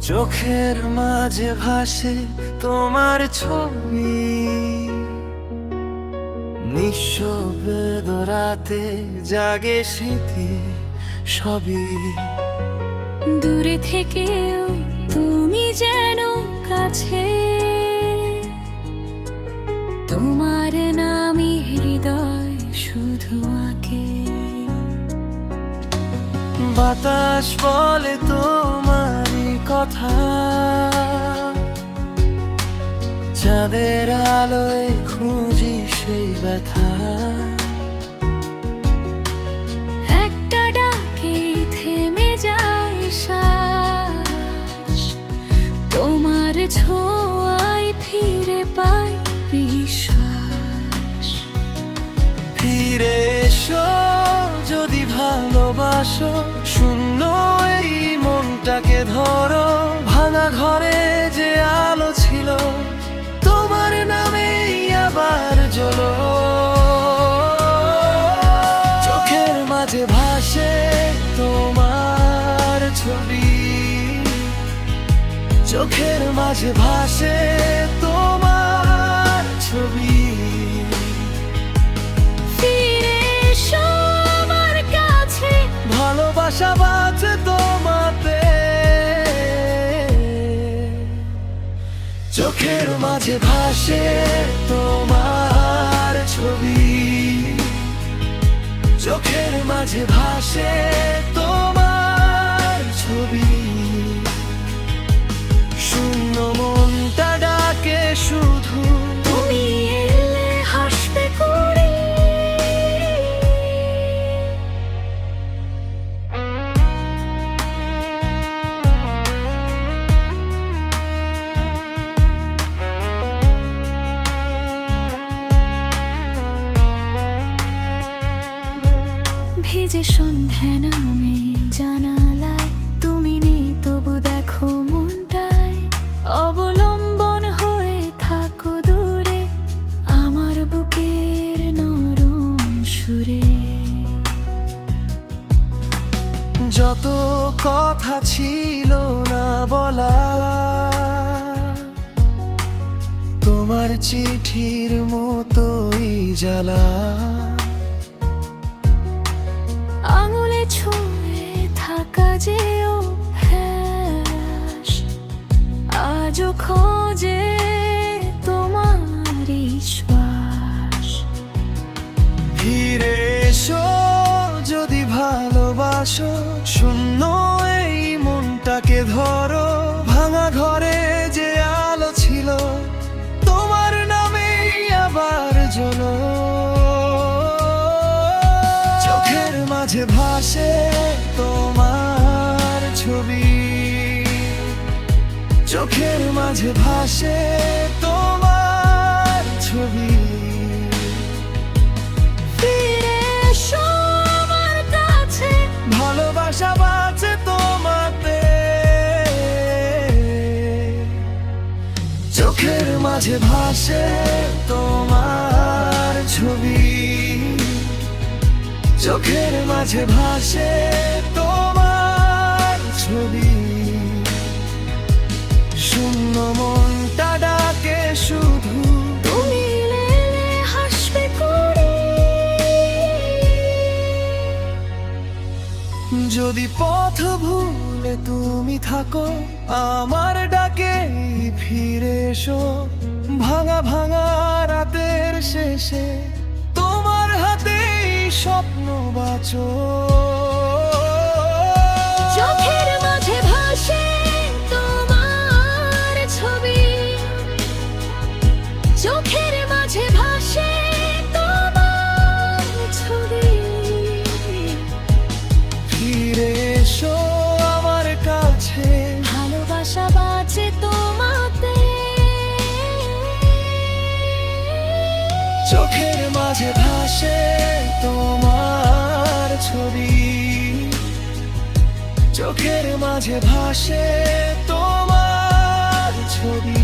চোখের মাঝে ভাসে তোমার ছবি, নিঃশব্দ রাতে জাগে স্মৃতি সবই। দূরে থেকেও তুমি যেন কাছে, তোমার নামই হৃদয় শুধু আঁকে। বাতাস বলে তোমারই কথা, চাঁদের আলোয় খুঁজি সেই ব্যথা। একটা ডাকে থেমে যায় শ্বাস, তোমার ছোঁয়ায় ফিরে পাই বিশ্বাস। ফিরে এসো যদি ভালোবাসো, শূন্য এই মনটাকে ধরো। ভাঙা ঘরে যে আলো ছিল, তোমার নামেই আবার জ্বলো। চোখের মাঝে ভাসে তোমার ছবি, চোখের মাঝে ভাসে তোমার ছবি। ফিরে এসো আমার কাছে, ভালোবাসা বাঁচে তোমাতে। চোখের মাঝে ভাসে তোমার ছবি, চোখের মাঝে ভাসে তোমার ছবি। শূন্য মনটা ডাকে শুধু, তুমি এলে হাসবে করে। ভিজে সন্ধ্যা নামে জানালায় তুমি নেই, তবু দেখো মনটায় অবলম্বন হয়ে থাকো দূরে আমার বুকের নরম সুরে। যত কথা ছিল না বলা, তোমার চিঠির মতোই জ্বালা। আঙুলে ছুঁয়ে থাকা যে অভ্যাস, আজও খোঁজে তোমার শ্বাস। ফিরে এসো যদি ভালোবাসো, শূন্য এই মনটাকে ধরো। ভাঙা ঘরে যে আলো ছিল, তোমার নামেই আবার জ্বলো। চোখের মাঝে ভাসে তোমার ছবি, চোখের মাঝে ভাসে তোমার ছবি। ফিরে এসো আমার কাছে, ভালোবাসা বাঁচে তোমাতে। চোখের মাঝে ভাসে তোমার ছবি, চোখের মাঝে ভাসে তোমার ছবি। শূন্য মনটা ডাকে শুধু, তুমি এলে হাসবে করে। যদি পথ ভুলে তুমি থাকো, আমার ডাকে ফিরে এসো। ভাঙা ভাঙা রাতের শেষে তোমার হাতেই স্বপ্ন বাঁচো। চোখের মাঝে ভাসে তোমার ছবি, চোখের মাঝে ভাসে তোমার ছবি। ফিরে এসো আমার কাছে, ভালোবাসা বাঁচে তোমাতে। চোখের মাঝে ভাসে তোমার ছবি, চোখের মাঝে ভাসে তোমার ছবি।